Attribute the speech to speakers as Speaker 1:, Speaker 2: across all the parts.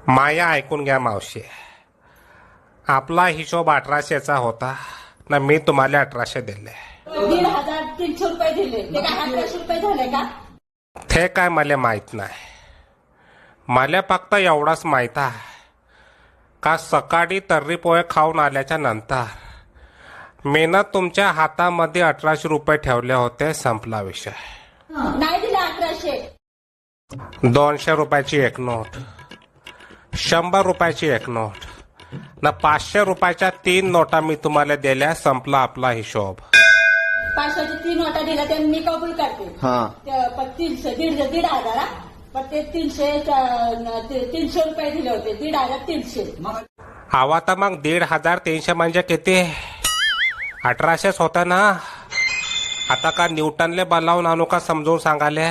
Speaker 1: माया ऐकून घ्या मावशी. आपला हिशोब 1800चा होता ना, मी तुम्हाला 1800 दिले.
Speaker 2: 1,300 रुपये दिले, ते काय 1800 रुपये झाले का?
Speaker 1: ते काय मला माहित नाही. मला फक्त एवढाच माहित आहे का सकाळी तर्री पोहे खाऊन आल्याच्या नंतर मी ना तुमच्या हातामध्ये 1800 रुपये ठेवले होते. संपला विषय.
Speaker 2: नाही दिले 1800.
Speaker 1: 200 रुपयाची एक नोट, 100 रुपयाची एक नोट ना, 500 रुपयाच्या 3 नोटा मी तुम्हाला दिल्या. संपला आपला हिशोब.
Speaker 2: 500ची 3 नोटा दिल्या ते मी कबूल करते. पण 300 1,500 पण ते 300 रुपये दिले होते. 1,300.
Speaker 1: हवा तर मग 1,300 म्हणजे किती? 1800च होता ना. आता का न्यूटनले बोलावून आणू का समजून सांगाले?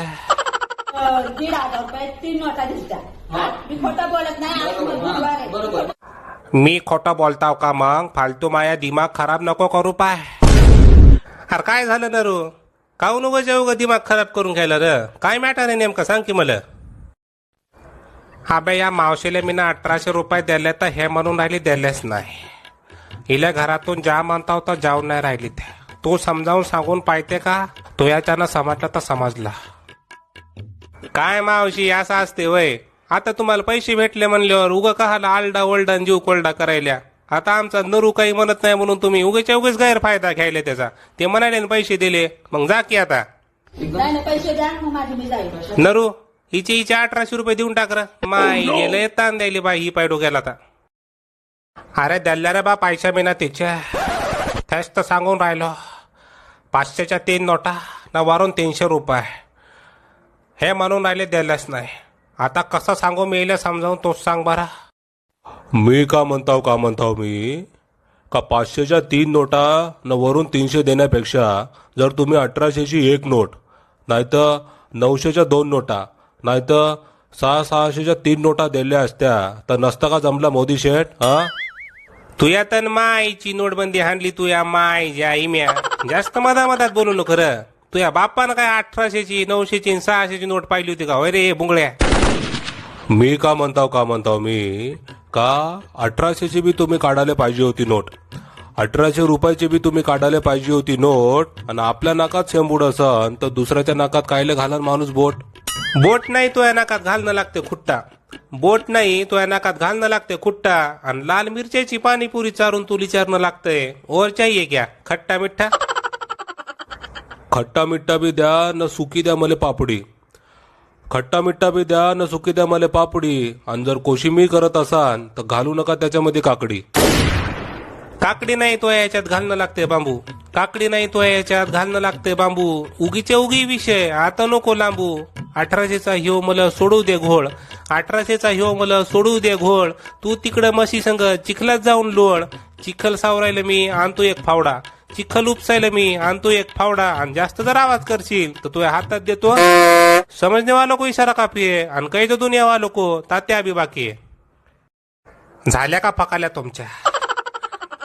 Speaker 2: 1,500 रुपये 3 नोटा दिसत्या. मी खोटं बोलत नाही. आज बुधवार आहे.
Speaker 1: मी खोटं बोलताव का? मग फालतू माया दिमाग खराब नको करू पाय. अरे काय झालं ना रू? काहून उगा दिमाग खराब करून घ्यायला र? काय मॅटर आहे नेमकं सांग की मला. अबे या मावशीला मी ना 1800 रुपये दिले तर हे म्हणून राहिली दिलेच नाही. हिला घरातून जा म्हणता होता जाऊन नाही राहिली. ते तू समजावून सांगून पाहिजे का? तो याच्यानं समजला तर समजला. काय मावशी असं असते वय? आता तुम्हाला पैसे भेटले म्हणल्यावर उगा कहाला आलडा ओलडा जीव कोलडा करायला? आता आमचा नरू काही म्हणत नाही म्हणून तुम्ही उगेच गैरफायदा घ्यायला त्याचा. ते म्हणाले पैसे दिले मग जा की. आता
Speaker 2: नाही पैसे द्या मग माझी मी जाईल.
Speaker 1: नरू हिचे 1800 रुपये देऊन टाक. माय गेलं ताण द्यायली बाई ही पाय डोक्याला. आता अरे द्यायला रे बा पैसा मी ना तिच्या. त्याच तर सांगून राहिलो. 500च्या 3 नोटा ना वरून 300 रुपये हे म्हणून राहिले द्यायलाच नाही. आता कसं सांगू मी येईल समजावून तोच सांग बरा.
Speaker 3: मी का म्हणताव मी का 500च्या 3 नोटा न वरून 300 देण्यापेक्षा जर तुम्ही 1800ची 1 नोट नाहीतर 900च्या 2 नोटा नाहीतर 600च्या 3 नोटा दिल्या असत्या तर नसता का जमला मोदी शेठ? हा
Speaker 1: तू या तर माईची नोटबंदी हाणली. तू या माय ज्या इम्या जास्त मधात बोलू नको खरं. तू या बाप्पानं काय 1800ची 900ची 600ची नोट पाहिली होती का? होय रे बुंगळ्या.
Speaker 3: मी का म्हणताव मी का 1800ची बी तुम्ही काढायला पाहिजे होती नोट. 1800 रुपयाची बी तुम्ही काढायला पाहिजे होती नोट. आणि आपल्या नाकात शेंबूड असन तर दुसऱ्याच्या नाकात कायले घालन माणूस बोट?
Speaker 1: बोट नाही तो या नाकात घालणं लागते खुट्टा. बोट नाही तो या नाकात घालणं लागते खुट्टा. आणि लाल मिरच्याची पाणीपुरी चारून तू विचारणं लागतंय. और चाहिए क्या खट्टा मिठ्ठा?
Speaker 3: खट्टा मिठ्ठा बी द्या न सुकी द्या मले पापडी. खट्टा मिठ्ठा बी द्या न सुकी द्या मले पापडी. आणि जर कोशिंबीर करत असाल तर घालू नका त्याच्यामध्ये काकडी.
Speaker 1: काकडी नाही तो याच्यात घालणं लागते बांबू. काकडी नाही तो याच्यात घालणं लागते बांबू. उगीचे उगी विषय आता नको लांबू. 1800चा ह्यो मला सोडू दे घोळ. 1800चा ह्यो मला सोडू दे घोळ. तू तिकडं म्हशी संग चिखलात जाऊन लोळ. चिखल सावरायला मी आणतो एक फावडा. चिखल उपसायला मी आणतो एक फावडा. आणि जास्त जर आवाज करशील तर तुझ्या हातात देतो समजने वालो को इशारा काफी आहे. आणि काही तर दुनिया वालो को तात्या बी बाकी आहे. झाल्या का फकाल्या तुमच्या?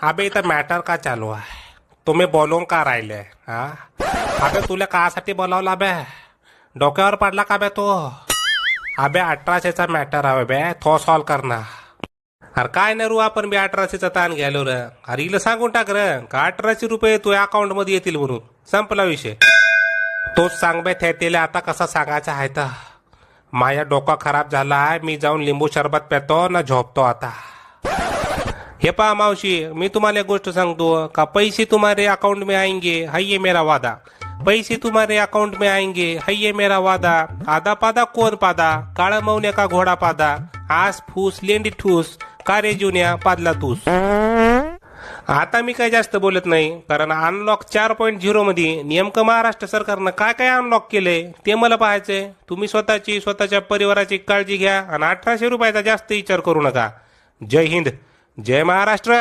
Speaker 1: अबे इथं मॅटर का चालू आहे? तुम्ही बोलून का राहिले? हा अबे तुला कासाठी बोलावला? अबे डोक्यावर पडला का बे तो? अबे 1800चा मॅटर आहे बे, तो सॉल्व करणार. अरे काय नाही रू आपण बी 1800चा ताण घ्यालो र. अरे हिला सांगून टाक र का 1800 रुपये तुझ्या अकाउंट मध्ये येतील म्हणून. संपला विषय. तोच सांग बे थेतेले आता कसं सांगायचं आहे तर. माझ्या डोका खराब झाला आहे. मी जाऊन लिंबू शरबत पेतो ना झोपतो आता. हे पहा मावशी मी तुम्हाला एक गोष्ट सांगतो का पैसे तुम्हारे अकाउंट में आएंगे है ये मेरा वादा. पैसे तुम्हारे अकाउंट में आएंगे है ये मेरा वादा. आधा पादा कोण पादा काळा मौन्या का घोडा पादा. आस फूस लेंडी ठूस का रे जुन्या पादला तूस. आता मी काही जास्त बोलत नाही कारण अनलॉक 4.0 मध्ये नेमकं महाराष्ट्र सरकारनं काय काय अनलॉक केलंय ते मला पाहायचंय. तुम्ही स्वतःच्या परिवाराची काळजी घ्या आणि 1800 रुपयाचा जास्त विचार करू नका. जय हिंद जय महाराष्ट्र.